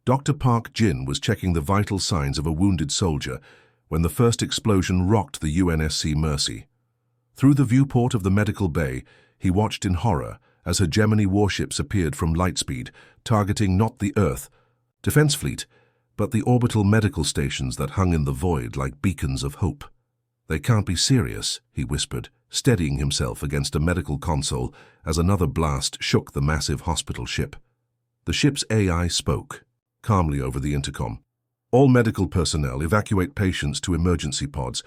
Dr. Park Jin was checking the vital signs of a wounded soldier when the first explosion rocked the UNSC Mercy. Through the viewport of the medical bay, he watched in horror as hegemony warships appeared from lightspeed, targeting not the Earth, Defense Fleet, but the orbital medical stations that hung in the void like beacons of hope. "They can't be serious," he whispered, steadying himself against a medical console as another blast shook the massive hospital ship. The ship's AI spoke, calmly over the intercom. "All medical personnel evacuate patients to emergency pods.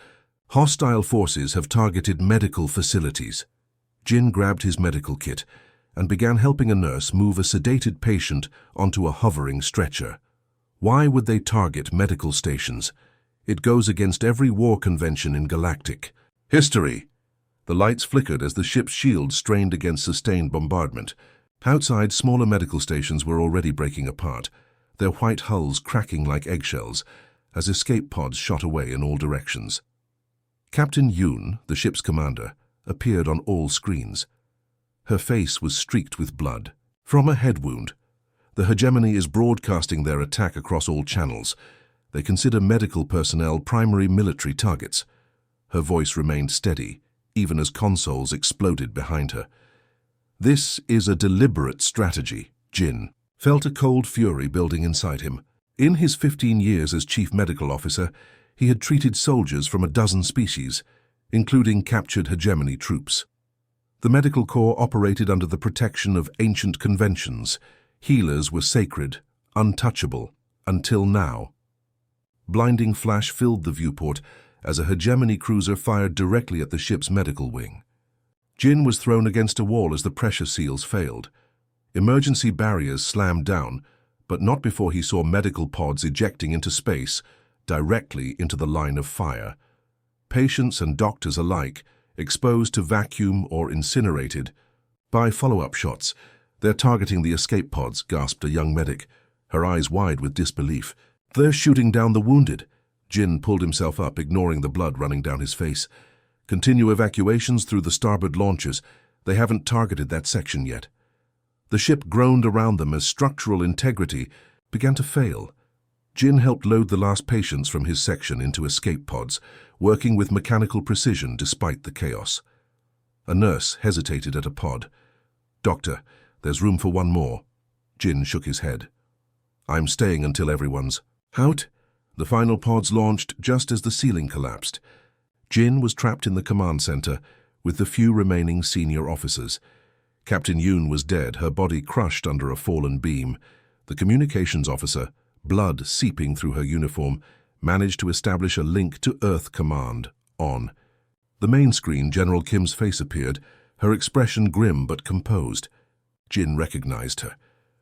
Hostile forces have targeted medical facilities." Jin grabbed his medical kit and began helping a nurse move a sedated patient onto a hovering stretcher. Why would they target medical stations? It goes against every war convention in Galactic history. The lights flickered as the ship's shield strained against sustained bombardment. Outside, smaller medical stations were already breaking apart, their white hulls cracking like eggshells as escape pods shot away in all directions. Captain Yoon, the ship's commander, appeared on all screens. Her face was streaked with blood from a head wound. The hegemony is broadcasting their attack across all channels. They consider medical personnel primary military targets. Her voice remained steady, even as consoles exploded behind her. "This is a deliberate strategy," Jin felt a cold fury building inside him. In his 15 years as chief medical officer, he had treated soldiers from a dozen species, including captured hegemony troops. The medical corps operated under the protection of ancient conventions. Healers were sacred, untouchable, until now. Blinding flash filled the viewport as a hegemony cruiser fired directly at the ship's medical wing. Jin was thrown against a wall as the pressure seals failed. Emergency barriers slammed down, but not before he saw medical pods ejecting into space, directly into the line of fire. Patients and doctors alike, exposed to vacuum or incinerated. "By follow-up shots, they're targeting the escape pods," gasped a young medic, her eyes wide with disbelief. "They're shooting down the wounded." Jin pulled himself up, ignoring the blood running down his face. "Continue evacuations through the starboard launchers. They haven't targeted that section yet." The ship groaned around them as structural integrity began to fail. Jin helped load the last patients from his section into escape pods, working with mechanical precision despite the chaos. A nurse hesitated at a pod. "Doctor, there's room for one more." Jin shook his head. "I'm staying until everyone's out." The final pods launched just as the ceiling collapsed. Jin was trapped in the command center with the few remaining senior officers. Captain Yoon was dead, her body crushed under a fallen beam. The communications officer, blood seeping through her uniform, managed to establish a link to Earth Command, on. The main screen, General Kim's face appeared, her expression grim but composed. Jin recognized her.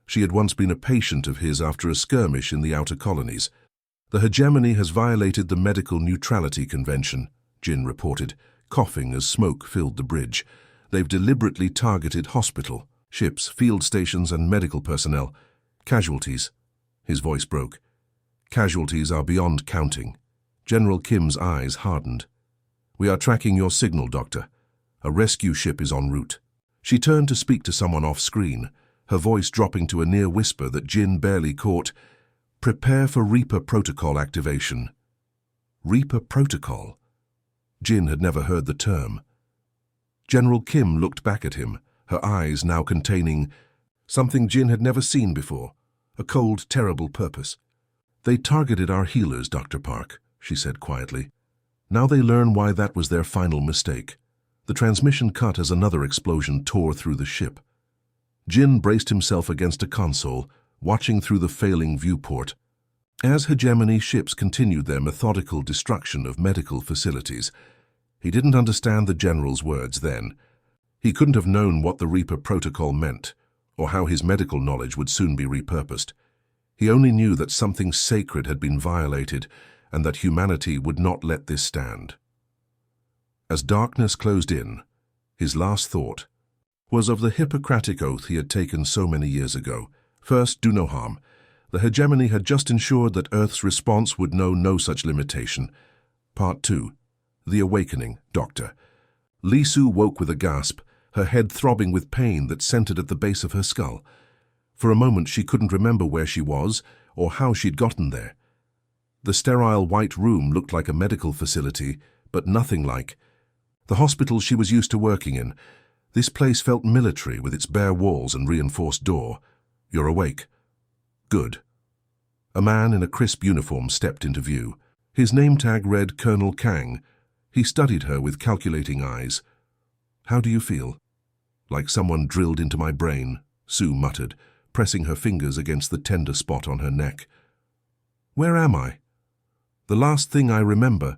She had once been a patient of his after a skirmish in the outer colonies. "The hegemony has violated the Medical Neutrality Convention," Jin reported, coughing as smoke filled the bridge. "They've deliberately targeted hospital, ships, field stations, and medical personnel. Casualties." His voice broke. "Casualties are beyond counting." General Kim's eyes hardened. "We are tracking your signal, Doctor. A rescue ship is en route." She turned to speak to someone off-screen, her voice dropping to a near whisper that Jin barely caught. "Prepare for Reaper Protocol activation." Reaper Protocol? Jin had never heard the term. General Kim looked back at him, her eyes now containing something Jin had never seen before, a cold, terrible purpose. "They targeted our healers, Dr. Park," she said quietly. "Now they learn why that was their final mistake." The transmission cut as another explosion tore through the ship. Jin braced himself against a console, watching through the failing viewport. As hegemony ships continued their methodical destruction of medical facilities, he didn't understand the general's words then. He couldn't have known what the Reaper Protocol meant, or how his medical knowledge would soon be repurposed. He only knew that something sacred had been violated, and that humanity would not let this stand. As darkness closed in, his last thought was of the Hippocratic oath he had taken so many years ago. First, do no harm. The hegemony had just ensured that Earth's response would know no such limitation. Part 2. The Awakening, Doctor. Li Su woke with a gasp, her head throbbing with pain that centered at the base of her skull. For a moment she couldn't remember where she was or how she'd gotten there. The sterile white room looked like a medical facility, but nothing like the hospital she was used to working in. This place felt military with its bare walls and reinforced door. "You're awake." "Good." A man in a crisp uniform stepped into view. His name tag read Colonel Kang. He studied her with calculating eyes. "How do you feel?" "Like someone drilled into my brain," Sue muttered, pressing her fingers against the tender spot on her neck. "Where am I?" "The last thing I remember."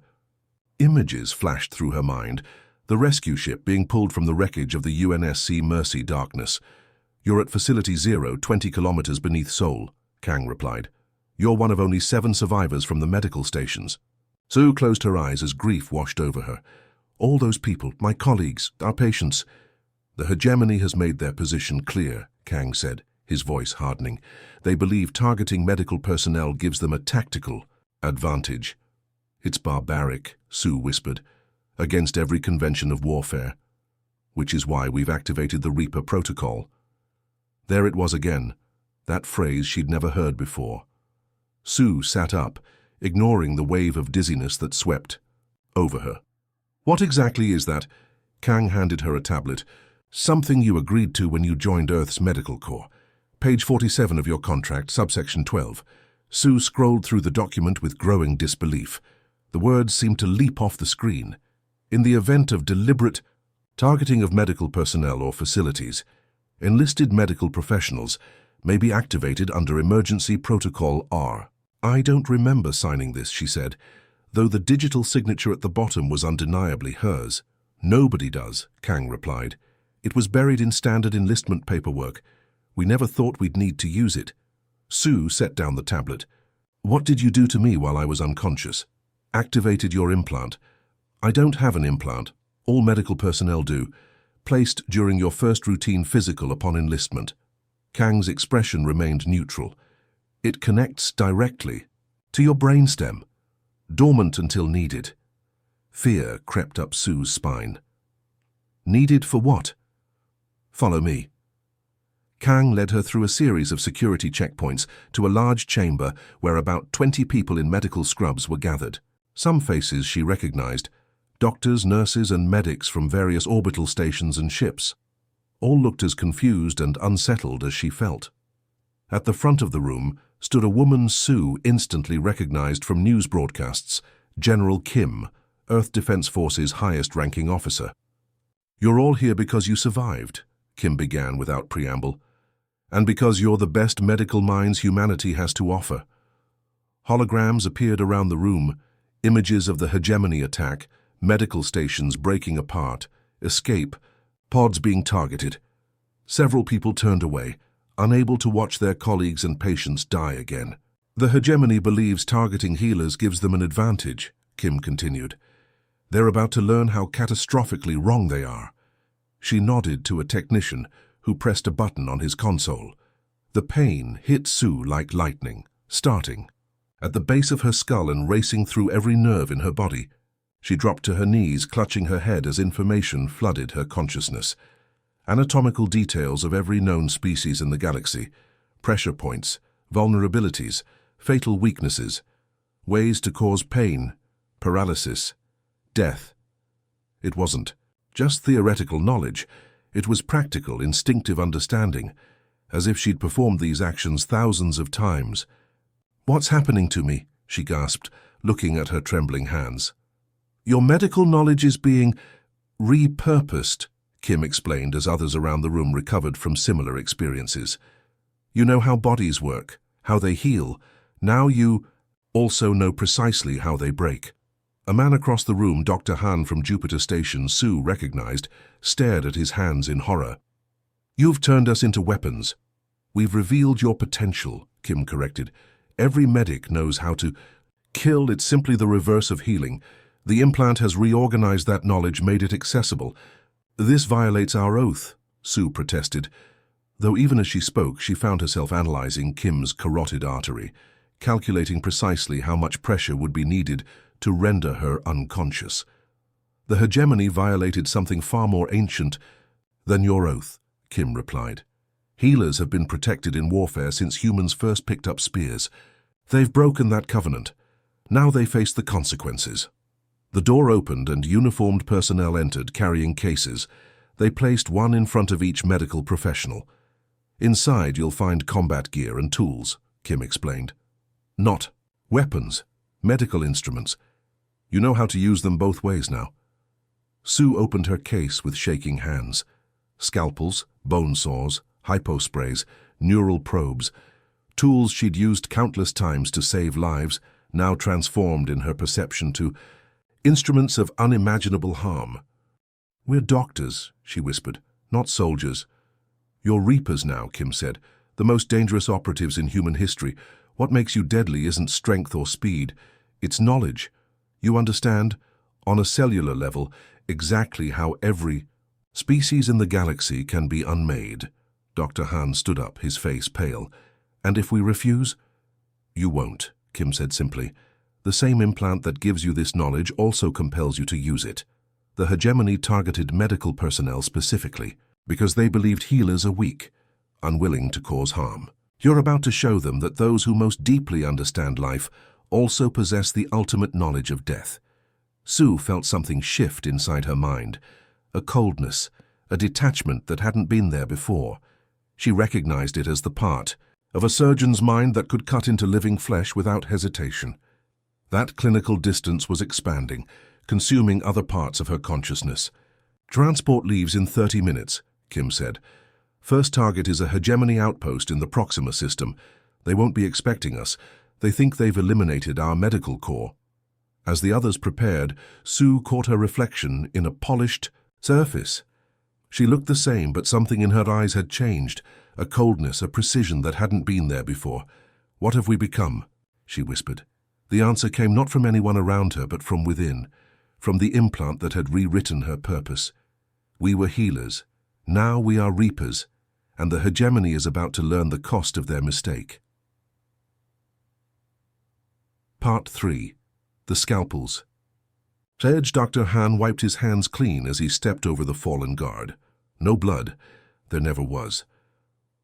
Images flashed through her mind. The rescue ship being pulled from the wreckage of the UNSC Mercy Darkness. "You're at Facility 0, 20 kilometers beneath Seoul," Kang replied. "You're one of only 7 survivors from the medical stations." Sue closed her eyes as grief washed over her. "All those people, my colleagues, our patients." "The hegemony has made their position clear," Kang said, his voice hardening. "They believe targeting medical personnel gives them a tactical advantage." "It's barbaric," Sue whispered, "against every convention of warfare. Which is why we've activated the Reaper protocol." There it was again, that phrase she'd never heard before. Sue sat up, ignoring the wave of dizziness that swept over her. "What exactly is that?" Kang handed her a tablet. "Something you agreed to when you joined Earth's Medical Corps. Page 47 of your contract, subsection 12. Sue scrolled through the document with growing disbelief. The words seemed to leap off the screen. "In the event of deliberate targeting of medical personnel or facilities, enlisted medical professionals may be activated under Emergency Protocol R." "I don't remember signing this," she said, though the digital signature at the bottom was undeniably hers. "Nobody does," Kang replied. "It was buried in standard enlistment paperwork. We never thought we'd need to use it." Sue set down the tablet. "What did you do to me while I was unconscious?" "Activated your implant." "I don't have an implant. All medical personnel do. Placed during your first routine physical upon enlistment." Kang's expression remained neutral. "It connects directly to your brainstem, dormant until needed." Fear crept up Sue's spine. "Needed for what?" "Follow me." Kang led her through a series of security checkpoints to a large chamber where about 20 people in medical scrubs were gathered. Some faces she recognized, doctors, nurses, and medics from various orbital stations and ships. All looked as confused and unsettled as she felt. At the front of the room stood a woman Sue instantly recognized from news broadcasts, General Kim, Earth Defense Force's highest-ranking officer. "You're all here because you survived," Kim began without preamble, "and because you're the best medical minds humanity has to offer." Holograms appeared around the room, images of the hegemony attack, medical stations breaking apart, escape, pods being targeted. Several people turned away, unable to watch their colleagues and patients die again. "The hegemony believes targeting healers gives them an advantage," Kim continued. "They're about to learn how catastrophically wrong they are." She nodded to a technician who pressed a button on his console. The pain hit Sue like lightning, starting at the base of her skull and racing through every nerve in her body. She dropped to her knees, clutching her head as information flooded her consciousness. Anatomical details of every known species in the galaxy, pressure points, vulnerabilities, fatal weaknesses, ways to cause pain, paralysis, death. It wasn't just theoretical knowledge. It was practical, instinctive understanding, as if she'd performed these actions thousands of times. "What's happening to me?" she gasped, looking at her trembling hands. "Your medical knowledge is being repurposed," Kim explained as others around the room recovered from similar experiences. "You know how bodies work, how they heal. Now you also know precisely how they break." A man across the room, Dr. Han from Jupiter Station, Sue recognized, stared at his hands in horror. "You've turned us into weapons." "We've revealed your potential," Kim corrected. "Every medic knows how to kill. It's simply the reverse of healing. The implant has reorganized that knowledge, made it accessible." "This violates our oath," Sue protested, though even as she spoke, she found herself analyzing Kim's carotid artery, calculating precisely how much pressure would be needed to render her unconscious. "The hegemony violated something far more ancient than your oath," Kim replied. "Healers have been protected in warfare since humans first picked up spears. They've broken that covenant. Now they face the consequences. The door opened and uniformed personnel entered, carrying cases. They placed one in front of each medical professional. Inside you'll find combat gear and tools, Kim explained. Not weapons, medical instruments. You know how to use them both ways now. Sue opened her case with shaking hands. Scalpels, bone saws, hyposprays, neural probes, tools she'd used countless times to save lives, now transformed in her perception to instruments of unimaginable harm. "We're doctors," she whispered, "not soldiers." "You're Reapers now," Kim said, "the most dangerous operatives in human history. What makes you deadly isn't strength or speed, it's knowledge. You understand, on a cellular level, exactly how every species in the galaxy can be unmade." Dr. Han stood up, his face pale. "And if we refuse?" "You won't," Kim said simply. "The same implant that gives you this knowledge also compels you to use it." The hegemony targeted medical personnel specifically, because they believed healers are weak, unwilling to cause harm. "You're about to show them that those who most deeply understand life also possess the ultimate knowledge of death." Sue felt something shift inside her mind, a coldness, a detachment that hadn't been there before. She recognized it as the part of a surgeon's mind that could cut into living flesh without hesitation. That clinical distance was expanding, consuming other parts of her consciousness. "Transport leaves in 30 minutes, Kim said. "First target is a hegemony outpost in the Proxima system. They won't be expecting us. They think they've eliminated our medical corps." As the others prepared, Sue caught her reflection in a polished surface. She looked the same, but something in her eyes had changed, a coldness, a precision that hadn't been there before. "What have we become?" she whispered. The answer came not from anyone around her, but from within, from the implant that had rewritten her purpose. "We were healers. Now we are Reapers, and the hegemony is about to learn the cost of their mistake." Part 3. The Scalpels. Sage Dr. Han wiped his hands clean as he stepped over the fallen guard. No blood. There never was.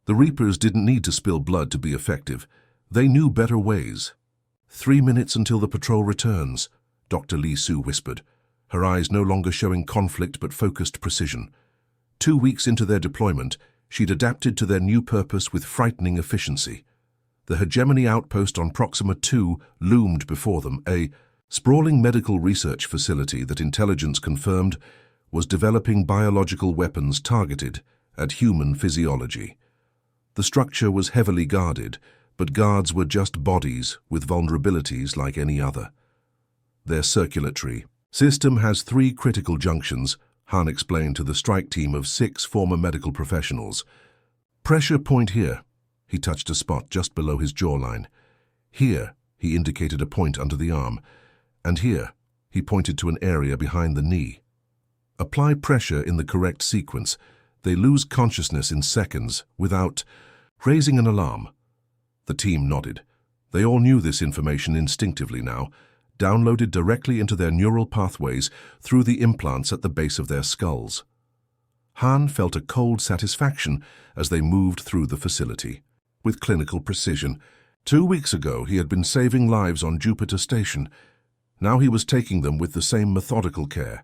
The Reapers didn't need to spill blood to be effective. They knew better ways. 3 minutes until the patrol returns, Dr. Lee Sue whispered, her eyes no longer showing conflict but focused precision. 2 weeks into their deployment, she'd adapted to their new purpose with frightening efficiency. The hegemony outpost on Proxima 2 loomed before them, a sprawling medical research facility that intelligence confirmed was developing biological weapons targeted at human physiology. The structure was heavily guarded, but guards were just bodies with vulnerabilities like any other. Their circulatory system has 3 critical junctions, Han explained to the strike team of 6 former medical professionals. "Pressure point here." He touched a spot just below his jawline. "Here," he indicated a point under the arm. "And here," he pointed to an area behind the knee. "Apply pressure in the correct sequence. They lose consciousness in seconds without raising an alarm." The team nodded. They all knew this information instinctively now, downloaded directly into their neural pathways through the implants at the base of their skulls. Han felt a cold satisfaction as they moved through the facility. With clinical precision. 2 weeks ago, he had been saving lives on Jupiter Station. Now he was taking them with the same methodical care.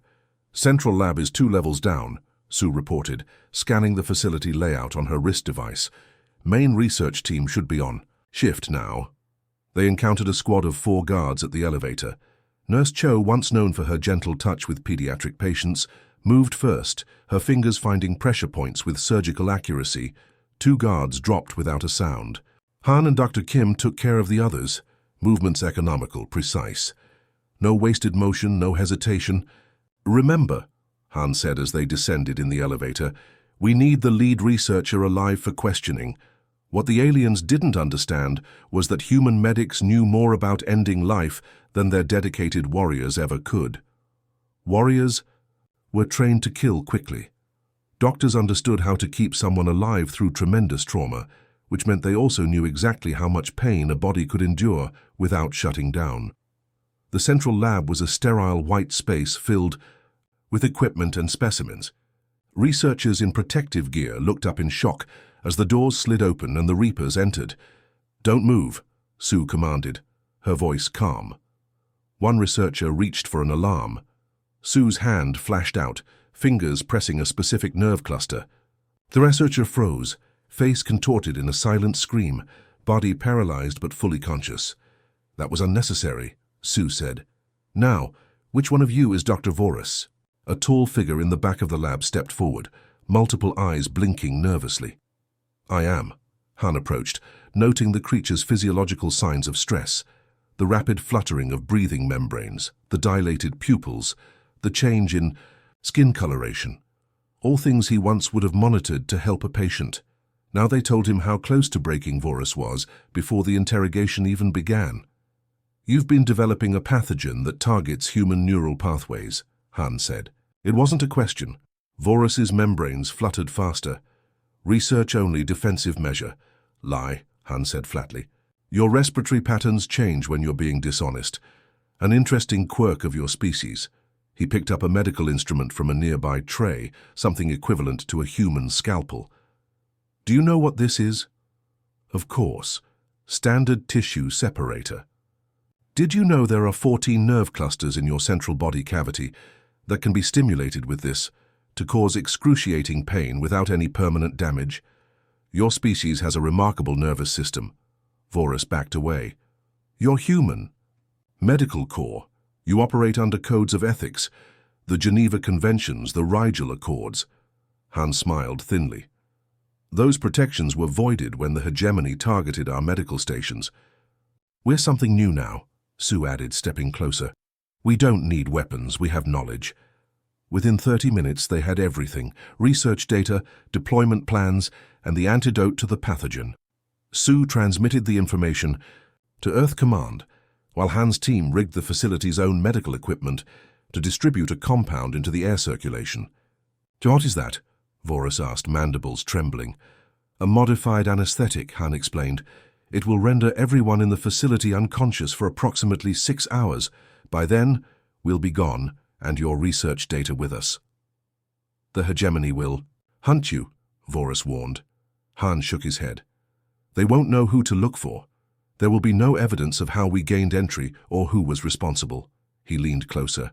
"Central lab is 2 levels down," Sue reported, scanning the facility layout on her wrist device. "Main research team should be on shift now." They encountered a squad of 4 guards at the elevator. Nurse Cho, once known for her gentle touch with pediatric patients, moved first, her fingers finding pressure points with surgical accuracy. 2 guards dropped without a sound. Han and Dr. Kim took care of the others. Movements economical, precise. No wasted motion, no hesitation. "Remember," Han said as they descended in the elevator, "we need the lead researcher alive for questioning." What the aliens didn't understand was that human medics knew more about ending life than their dedicated warriors ever could. Warriors were trained to kill quickly. Doctors understood how to keep someone alive through tremendous trauma, which meant they also knew exactly how much pain a body could endure without shutting down. The central lab was a sterile white space filled with equipment and specimens. Researchers in protective gear looked up in shock as the doors slid open and the Reapers entered. "Don't move," Sue commanded, her voice calm. One researcher reached for an alarm. Sue's hand flashed out, fingers pressing a specific nerve cluster. The researcher froze, face contorted in a silent scream, body paralyzed but fully conscious. "That was unnecessary," Sue said. "Now, which one of you is Dr. Voris?" A tall figure in the back of the lab stepped forward, multiple eyes blinking nervously. "I am." Han approached, noting the creature's physiological signs of stress, the rapid fluttering of breathing membranes, the dilated pupils, the change in skin coloration. All things he once would have monitored to help a patient. Now they told him how close to breaking Voris was before the interrogation even began. "You've been developing a pathogen that targets human neural pathways," Han said. It wasn't a question. Voris's membranes fluttered faster. "Research-only defensive measure." "Lie," Han said flatly. "Your respiratory patterns change when you're being dishonest. An interesting quirk of your species." He picked up a medical instrument from a nearby tray, something equivalent to a human scalpel. "Do you know what this is?" "Of course. Standard tissue separator. Did you know there are 14 nerve clusters in your central body cavity that can be stimulated with this to cause excruciating pain without any permanent damage? Your species has a remarkable nervous system." Voris backed away. "You're human. Medical Corps. You operate under codes of ethics, the Geneva Conventions, the Rigel Accords." Han smiled thinly. "Those protections were voided when the hegemony targeted our medical stations. We're something new now," Sue added, stepping closer. "We don't need weapons, we have knowledge." Within 30 minutes they had everything: research data, deployment plans, and the antidote to the pathogen. Sue transmitted the information to Earth Command, while Han's team rigged the facility's own medical equipment to distribute a compound into the air circulation. "What is that?" Voris asked, mandibles trembling. "A modified anesthetic," Han explained. "It will render everyone in the facility unconscious for approximately 6 hours. By then, we'll be gone, and your research data with us." "The hegemony will hunt you," Voris warned. Han shook his head. "They won't know who to look for. There will be no evidence of how we gained entry or who was responsible." He leaned closer.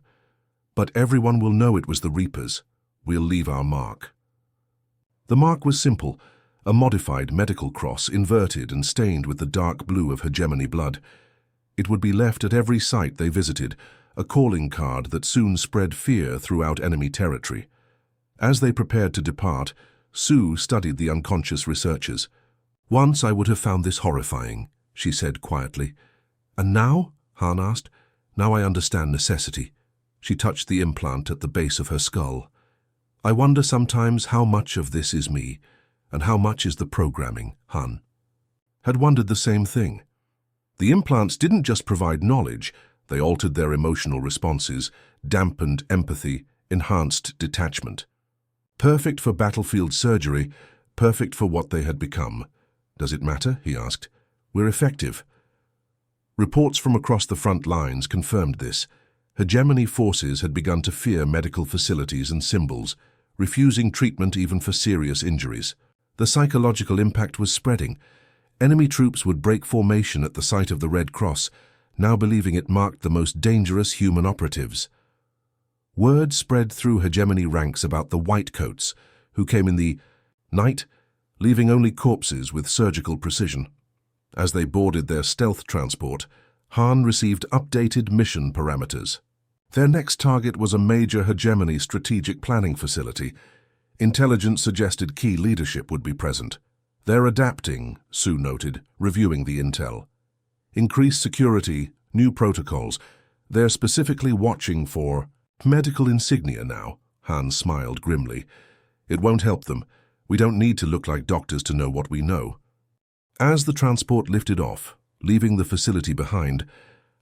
"But everyone will know it was the Reapers. We'll leave our mark." The mark was simple: a modified medical cross, inverted and stained with the dark blue of hegemony blood. It would be left at every site they visited, a calling card that soon spread fear throughout enemy territory. As they prepared to depart, Sue studied the unconscious researchers. "Once I would have found this horrifying," she said quietly. "And now?" Han asked. "Now I understand necessity." She touched the implant at the base of her skull. "I wonder sometimes how much of this is me, and how much is the programming." Han had wondered the same thing. The implants didn't just provide knowledge, they altered their emotional responses, dampened empathy, enhanced detachment. Perfect for battlefield surgery, perfect for what they had become. "Does it matter?" he asked. "We're effective." Reports from across the front lines confirmed this. Hegemony forces had begun to fear medical facilities and symbols, refusing treatment even for serious injuries. The psychological impact was spreading. Enemy troops would break formation at the sight of the Red Cross, now believing it marked the most dangerous human operatives. Word spread through hegemony ranks about the Whitecoats, who came in the night, leaving only corpses with surgical precision. As they boarded their stealth transport, Han received updated mission parameters. Their next target was a major hegemony strategic planning facility. Intelligence suggested key leadership would be present. "They're adapting," Sue noted, reviewing the intel. "Increased security, new protocols. They're specifically watching for medical insignia now." Han smiled grimly. "It won't help them. We don't need to look like doctors to know what we know." As the transport lifted off, leaving the facility behind,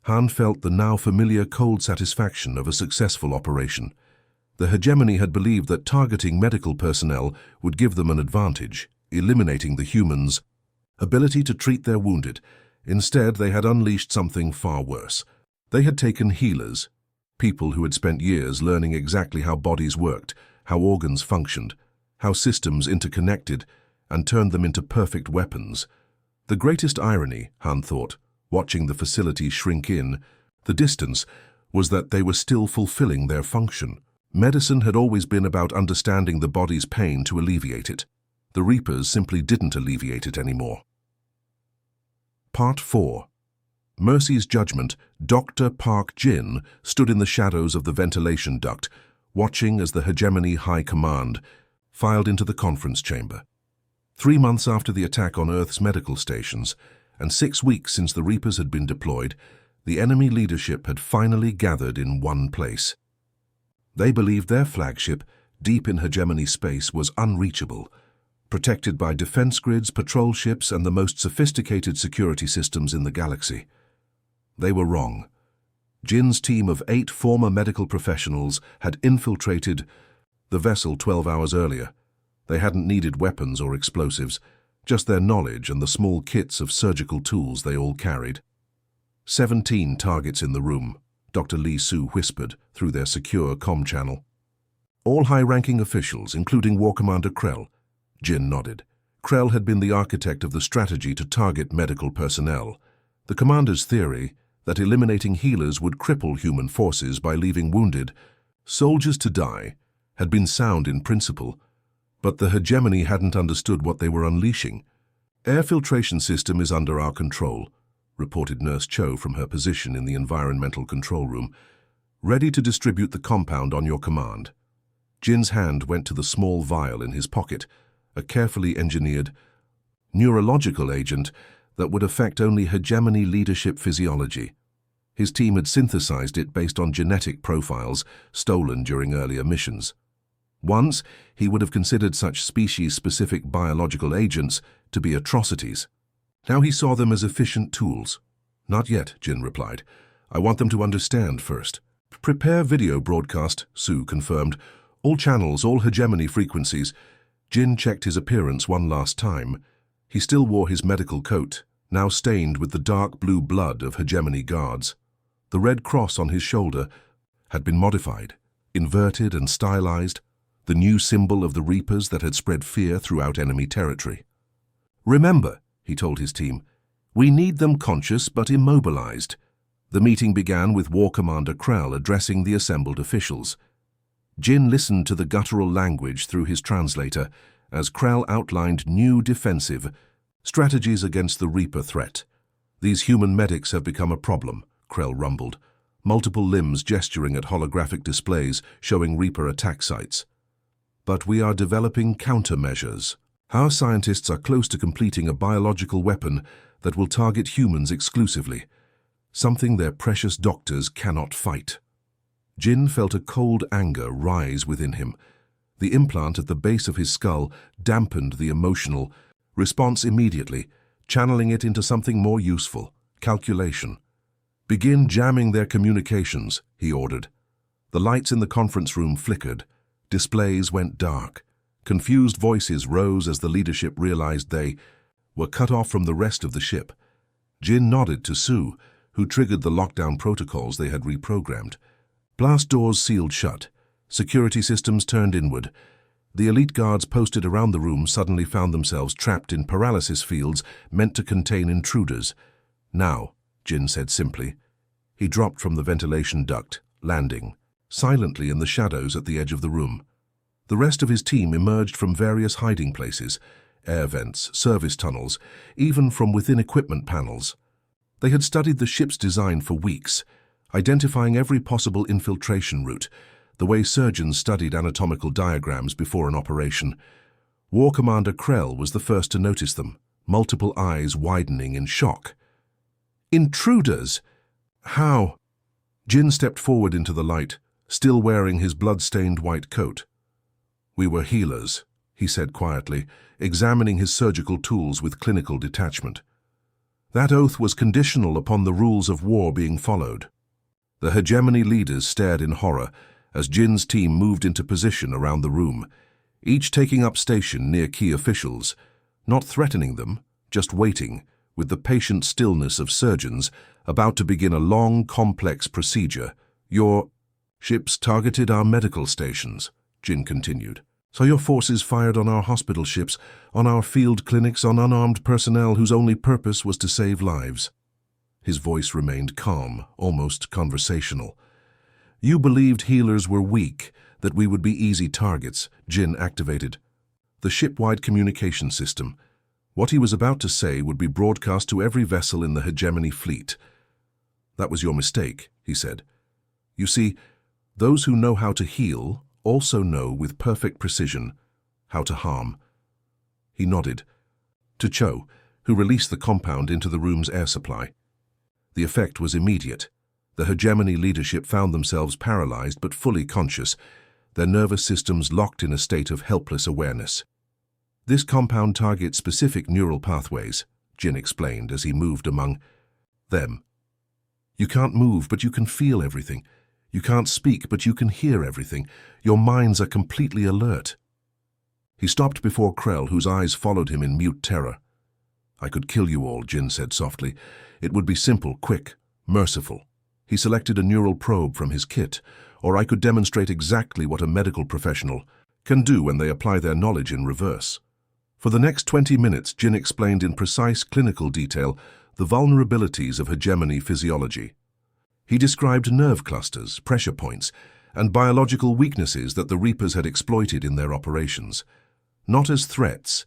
Han felt the now familiar cold satisfaction of a successful operation. The hegemony had believed that targeting medical personnel would give them an advantage, eliminating the humans' ability to treat their wounded. Instead, they had unleashed something far worse. They had taken healers, people who had spent years learning exactly how bodies worked, how organs functioned, how systems interconnected, and turned them into perfect weapons. The greatest irony, Han thought, watching the facility shrink in. The distance was that they were still fulfilling their function. Medicine had always been about understanding the body's pain to alleviate it. The Reapers simply didn't alleviate it anymore. Part 4. Mercy's judgment. Dr. Park Jin stood in the shadows of the ventilation duct, watching as the Hegemony High Command filed into the conference chamber. 3 months after the attack on Earth's medical stations, and 6 weeks since the Reapers had been deployed, the enemy leadership had finally gathered in one place. They believed their flagship, deep in Hegemony space, was unreachable, protected by defense grids, patrol ships, and the most sophisticated security systems in the galaxy. They were wrong. Jin's team of 8 former medical professionals had infiltrated the vessel 12 hours earlier. They hadn't needed weapons or explosives, just their knowledge and the small kits of surgical tools they all carried. 17 targets in the room, Dr. Lee Su whispered through their secure comm channel. All high-ranking officials, including War Commander Krell. Jin nodded. Krell had been the architect of the strategy to target medical personnel. The commander's theory that eliminating healers would cripple human forces by leaving wounded soldiers to die had been sound in principle, but the Hegemony hadn't understood what they were unleashing. Air filtration system is under our control, reported Nurse Cho from her position in the environmental control room, ready to distribute the compound on your command. Jin's hand went to the small vial in his pocket, a carefully engineered neurological agent that would affect only Hegemony leadership physiology. His team had synthesized it based on genetic profiles stolen during earlier missions. Once, he would have considered such species-specific biological agents to be atrocities. Now he saw them as efficient tools. Not yet, Jin replied. I want them to understand first. Prepare video broadcast, Su confirmed. All channels, all Hegemony frequencies. Jin checked his appearance one last time. He still wore his medical coat, now stained with the dark blue blood of Hegemony guards. The red cross on his shoulder had been modified, inverted and stylized, the new symbol of the Reapers that had spread fear throughout enemy territory. Remember, he told his team, we need them conscious but immobilized. The meeting began with War Commander Krell addressing the assembled officials. Jin listened to the guttural language through his translator as Krell outlined new defensive strategies against the Reaper threat. These human medics have become a problem, Krell rumbled, multiple limbs gesturing at holographic displays showing Reaper attack sites. But we are developing countermeasures. Our scientists are close to completing a biological weapon that will target humans exclusively, something their precious doctors cannot fight. Jin felt a cold anger rise within him. The implant at the base of his skull dampened the emotional response immediately, channeling it into something more useful, calculation. Begin jamming their communications, he ordered. The lights in the conference room flickered. Displays went dark. Confused voices rose as the leadership realized they were cut off from the rest of the ship. Jin nodded to Su, who triggered the lockdown protocols they had reprogrammed. Blast doors sealed shut. Security systems turned inward. The elite guards posted around the room suddenly found themselves trapped in paralysis fields meant to contain intruders. Now, Jin said simply. He dropped from the ventilation duct, landing silently in the shadows at the edge of the room. The rest of his team emerged from various hiding places, air vents, service tunnels, even from within equipment panels. They had studied the ship's design for weeks, identifying every possible infiltration route, the way surgeons studied anatomical diagrams before an operation. War Commander Krell was the first to notice them, multiple eyes widening in shock. Intruders! How? Jin stepped forward into the light, still wearing his blood-stained white coat. We were healers, he said quietly, examining his surgical tools with clinical detachment. That oath was conditional upon the rules of war being followed. The Hegemony leaders stared in horror as Jin's team moved into position around the room, each taking up station near key officials, not threatening them, just waiting, with the patient stillness of surgeons about to begin a long, complex procedure. Your ships targeted our medical stations, Jin continued. So your forces fired on our hospital ships, on our field clinics, on unarmed personnel whose only purpose was to save lives. His voice remained calm, almost conversational. "You believed healers were weak, that we would be easy targets." Jin activated the ship-wide communication system. What he was about to say would be broadcast to every vessel in the hegemony fleet. "That was your mistake," he said. "You see, those who know how to heal also know with perfect precision how to harm." He nodded to Cho, who released the compound into the room's air supply. The effect was immediate. The hegemony leadership found themselves paralyzed but fully conscious, their nervous systems locked in a state of helpless awareness. "This compound targets specific neural pathways," Jin explained as he moved among them. "You can't move, but you can feel everything. You can't speak, but you can hear everything. Your minds are completely alert." He stopped before Krell, whose eyes followed him in mute terror. "I could kill you all," Jin said softly. "It would be simple, quick, merciful." He selected a neural probe from his kit, "or I could demonstrate exactly what a medical professional can do when they apply their knowledge in reverse." For the next 20 minutes, Jin explained in precise clinical detail the vulnerabilities of hegemony physiology. He described nerve clusters, pressure points, and biological weaknesses that the Reapers had exploited in their operations. Not as threats,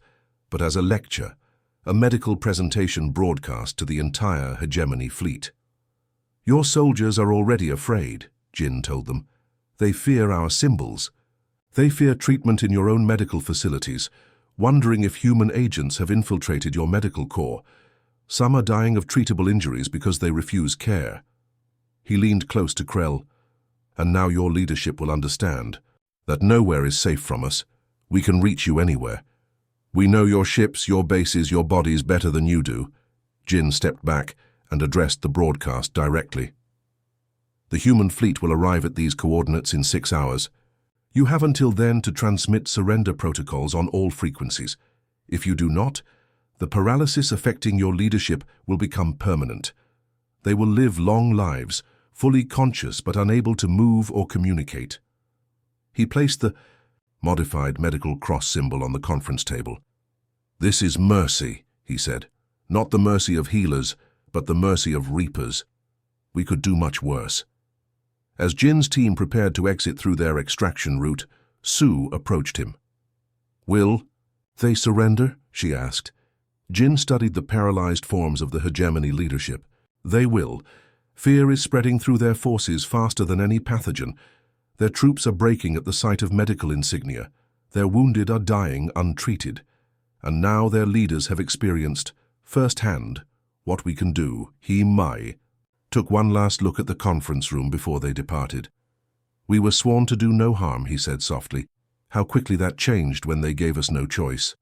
but as a lecture, a medical presentation broadcast to the entire hegemony fleet. "Your soldiers are already afraid," Jin told them. "They fear our symbols. They fear treatment in your own medical facilities, wondering if human agents have infiltrated your medical corps. Some are dying of treatable injuries because they refuse care." He leaned close to Krell. "And now your leadership will understand that nowhere is safe from us. We can reach you anywhere. We know your ships, your bases, your bodies better than you do." Jin stepped back and addressed the broadcast directly. "The human fleet will arrive at these coordinates in 6 hours. You have until then to transmit surrender protocols on all frequencies. If you do not, the paralysis affecting your leadership will become permanent. They will live long lives, fully conscious but unable to move or communicate." He placed the modified medical cross symbol on the conference table. "This is mercy," he said. "Not the mercy of healers, but the mercy of Reapers. We could do much worse." As Jin's team prepared to exit through their extraction route, Sue approached him. "Will they surrender?" she asked. Jin studied the paralyzed forms of the hegemony leadership. "They will. Fear is spreading through their forces faster than any pathogen. Their troops are breaking at the sight of medical insignia. Their wounded are dying untreated. And now their leaders have experienced, firsthand, what we can do." He took one last look at the conference room before they departed. "We were sworn to do no harm," he said softly. "How quickly that changed when they gave us no choice."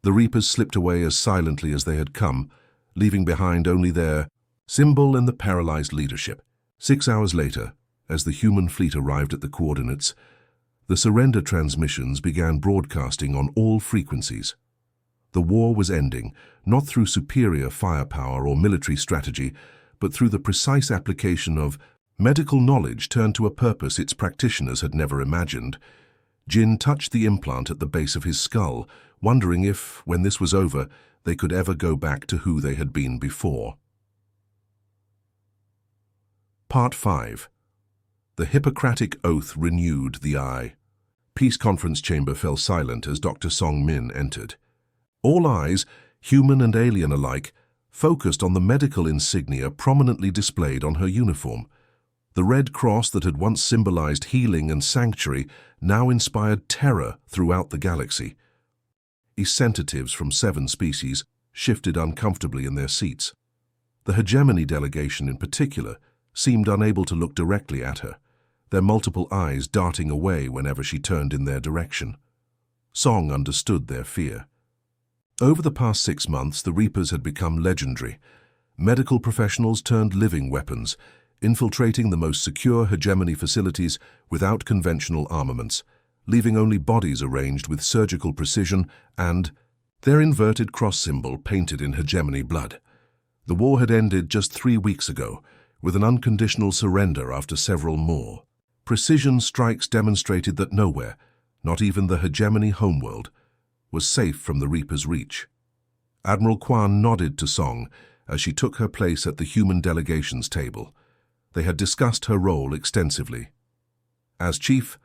The Reapers slipped away as silently as they had come, leaving behind only their symbol and the paralyzed leadership. 6 hours later, as the human fleet arrived at the coordinates, the surrender transmissions began broadcasting on all frequencies. The war was ending, not through superior firepower or military strategy, but through the precise application of medical knowledge turned to a purpose its practitioners had never imagined. Jin touched the implant at the base of his skull, wondering if, when this was over, they could ever go back to who they had been before. Part 5. The Hippocratic Oath renewed the eye. Peace Conference Chamber fell silent as Dr. Song Min entered. All eyes, human and alien alike, focused on the medical insignia prominently displayed on her uniform. The red cross that had once symbolized healing and sanctuary now inspired terror throughout the galaxy. Scientists from 7 species shifted uncomfortably in their seats. The hegemony delegation in particular seemed unable to look directly at her, their multiple eyes darting away whenever she turned in their direction. Song understood their fear. Over the past 6 months, the Reapers had become legendary. Medical professionals turned living weapons, infiltrating the most secure hegemony facilities without conventional armaments, leaving only bodies arranged with surgical precision and their inverted cross symbol painted in hegemony blood. The war had ended just 3 weeks ago, with an unconditional surrender after several more. Precision strikes demonstrated that nowhere, not even the hegemony homeworld, was safe from the Reaper's reach. Admiral Quan nodded to Song as she took her place at the human delegation's table. They had discussed her role extensively. As Chief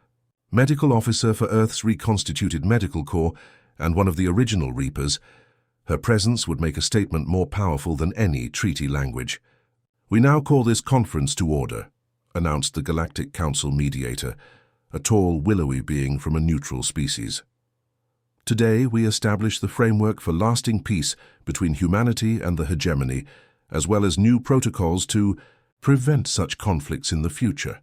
Medical Officer for Earth's reconstituted Medical Corps and one of the original Reapers, her presence would make a statement more powerful than any treaty language. "We now call this conference to order," announced the Galactic Council mediator, a tall, willowy being from a neutral species. "Today we establish the framework for lasting peace between humanity and the hegemony, as well as new protocols to prevent such conflicts in the future."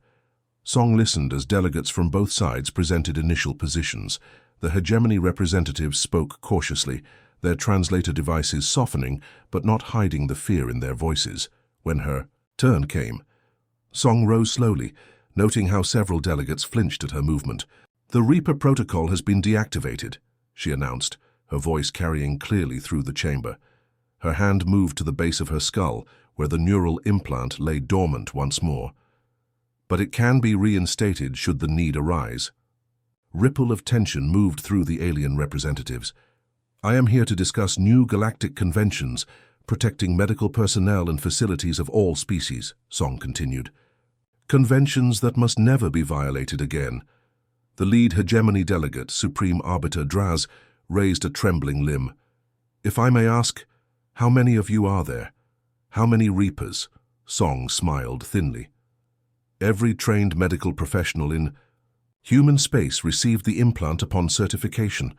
Song listened as delegates from both sides presented initial positions. The hegemony representatives spoke cautiously, their translator devices softening but not hiding the fear in their voices. When her turn came, Song rose slowly, noting how several delegates flinched at her movement. "The Reaper protocol has been deactivated," she announced, her voice carrying clearly through the chamber. Her hand moved to the base of her skull, where the neural implant lay dormant once more. "But it can be reinstated should the need arise." Ripple of tension moved through the alien representatives. "I am here to discuss new galactic conventions protecting medical personnel and facilities of all species," Song continued. "Conventions that must never be violated again." The lead hegemony delegate, Supreme Arbiter Draz, raised a trembling limb. "If I may ask, how many of you are there? How many Reapers?" Song smiled thinly. "Every trained medical professional in human space received the implant upon certification.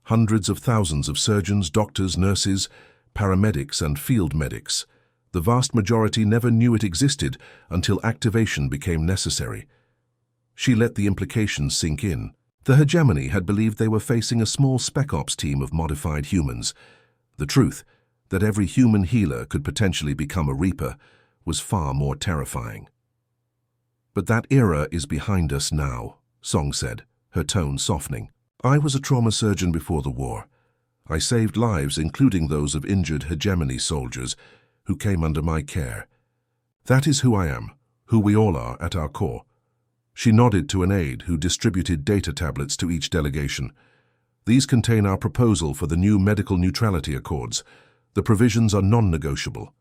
Hundreds of thousands of surgeons, doctors, nurses, paramedics, and field medics. The vast majority never knew it existed until activation became necessary." She let the implications sink in. The hegemony had believed they were facing a small spec ops team of modified humans. The truth, that every human healer could potentially become a Reaper, was far more terrifying. "But that era is behind us now," Song said, her tone softening. "I was a trauma surgeon before the war. I saved lives, including those of injured hegemony soldiers who came under my care. That is who I am, who we all are at our core." She nodded to an aide who distributed data tablets to each delegation. "These contain our proposal for the new medical neutrality accords. The provisions are non-negotiable."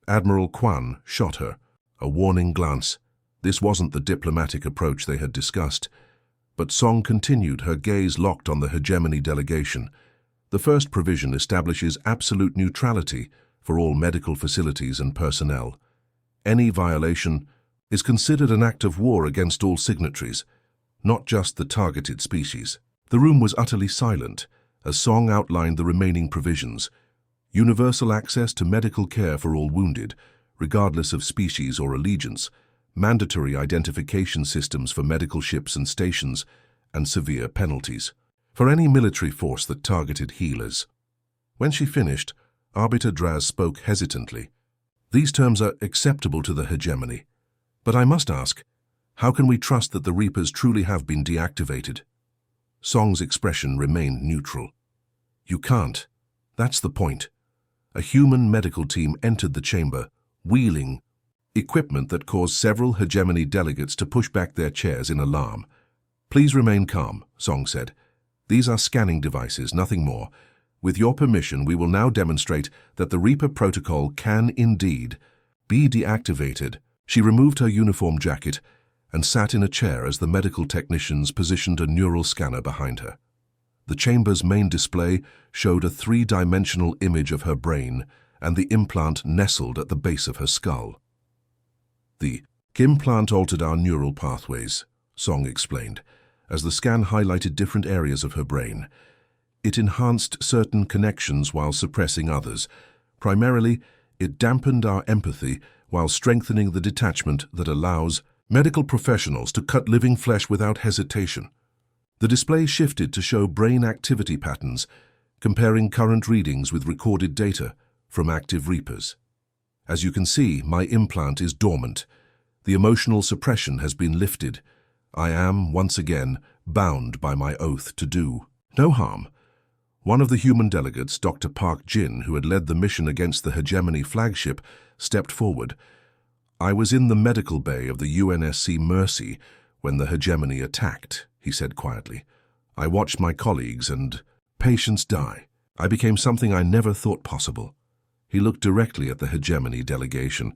Admiral Kwan shot her, a warning glance. This wasn't the diplomatic approach they had discussed. But Song continued, her gaze locked on the hegemony delegation. "The first provision establishes absolute neutrality for all medical facilities and personnel. Any violation is considered an act of war against all signatories, not just the targeted species." The room was utterly silent as Song outlined the remaining provisions. Universal access to medical care for all wounded, regardless of species or allegiance, mandatory identification systems for medical ships and stations, and severe penalties for any military force that targeted healers. When she finished, Arbiter Draz spoke hesitantly. "These terms are acceptable to the hegemony. But I must ask, how can we trust that the Reapers truly have been deactivated?" Song's expression remained neutral. "You can't. That's the point." A human medical team entered the chamber, wheeling equipment that caused several hegemony delegates to push back their chairs in alarm. "Please remain calm," Song said. "These are scanning devices, nothing more. With your permission, we will now demonstrate that the Reaper protocol can indeed be deactivated." She removed her uniform jacket and sat in a chair as the medical technicians positioned a neural scanner behind her. The chamber's main display showed a three-dimensional image of her brain and the implant nestled at the base of her skull. "The implant altered our neural pathways," Song explained, as the scan highlighted different areas of her brain. "It enhanced certain connections while suppressing others. Primarily, it dampened our empathy while strengthening the detachment that allows medical professionals to cut living flesh without hesitation." The display shifted to show brain activity patterns, comparing current readings with recorded data from active Reapers. "As you can see, my implant is dormant. The emotional suppression has been lifted. I am, once again, bound by my oath to do no harm." One of the human delegates, Dr. Park Jin, who had led the mission against the hegemony flagship, stepped forward. "I was in the medical bay of the UNSC Mercy when the hegemony attacked," he said quietly. "I watched my colleagues and patients die. I became something I never thought possible. He looked directly at the hegemony delegation.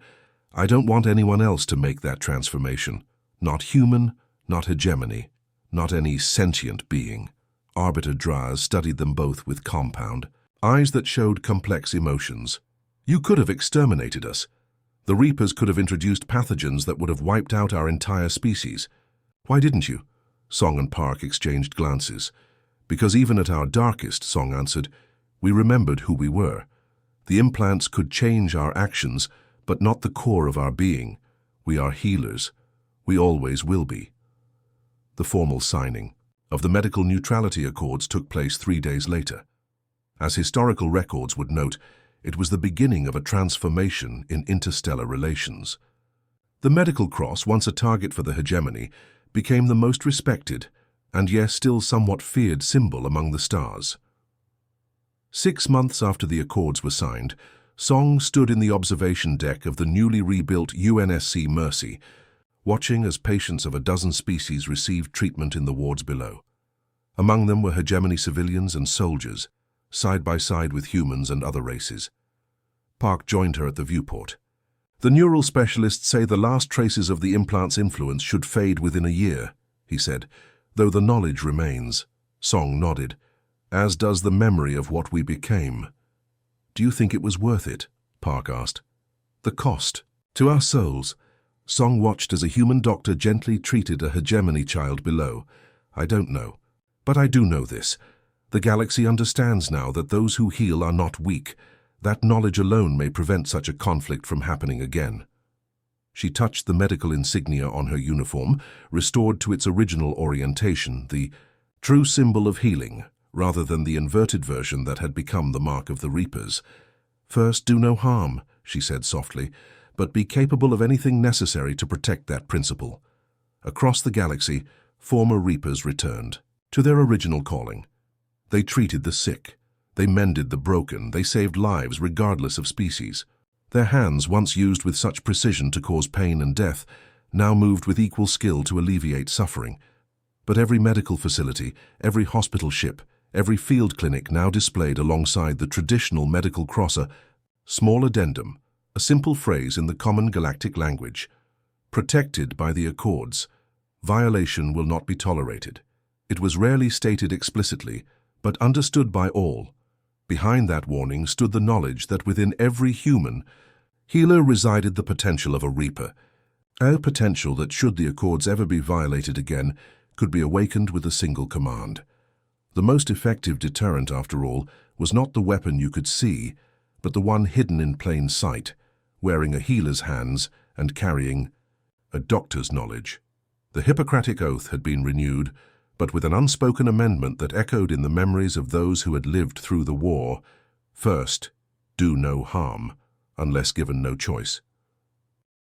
"I don't want anyone else to make that transformation. Not human, not hegemony, not any sentient being." Arbiter Draz studied them both with compound eyes that showed complex emotions. "You could have exterminated us. The Reapers could have introduced pathogens that would have wiped out our entire species. Why didn't you?" Song and Park exchanged glances. "Because even at our darkest," Song answered, "we remembered who we were. The implants could change our actions, but not the core of our being. We are healers. We always will be." The formal signing of the Medical Neutrality Accords took place 3 days later. As historical records would note, it was the beginning of a transformation in interstellar relations. The medical cross, once a target for the hegemony, became the most respected and yes, still somewhat feared symbol among the stars. 6 months after the accords were signed, Song stood in the observation deck of the newly rebuilt UNSC Mercy, watching as patients of a dozen species received treatment in the wards below. Among them were hegemony civilians and soldiers, side by side with humans and other races. Park joined her at the viewport. "The neural specialists say the last traces of the implant's influence should fade within a year," he said, "though the knowledge remains." Song nodded, "as does the memory of what we became." "Do you think it was worth it?" Park asked. "The cost. To our souls." Song watched as a human doctor gently treated a hegemony child below. "I don't know. But I do know this. The galaxy understands now that those who heal are not weak. That knowledge alone may prevent such a conflict from happening again." She touched the medical insignia on her uniform, restored to its original orientation, the true symbol of healing, rather than the inverted version that had become the mark of the Reapers. "First, do no harm," she said softly, "but be capable of anything necessary to protect that principle." Across the galaxy, former Reapers returned to their original calling. They treated the sick. They mended the broken. They saved lives regardless of species. Their hands, once used with such precision to cause pain and death, now moved with equal skill to alleviate suffering. But every medical facility, every hospital ship, every field clinic now displayed alongside the traditional medical cross a small addendum, a simple phrase in the common galactic language. "Protected by the Accords. Violation will not be tolerated." It was rarely stated explicitly, but understood by all. Behind that warning stood the knowledge that within every human healer resided the potential of a Reaper, a potential that, should the Accords ever be violated again, could be awakened with a single command. The most effective deterrent, after all, was not the weapon you could see, but the one hidden in plain sight, wearing a healer's hands and carrying a doctor's knowledge. The Hippocratic Oath had been renewed, but with an unspoken amendment that echoed in the memories of those who had lived through the war. First, do no harm, unless given no choice.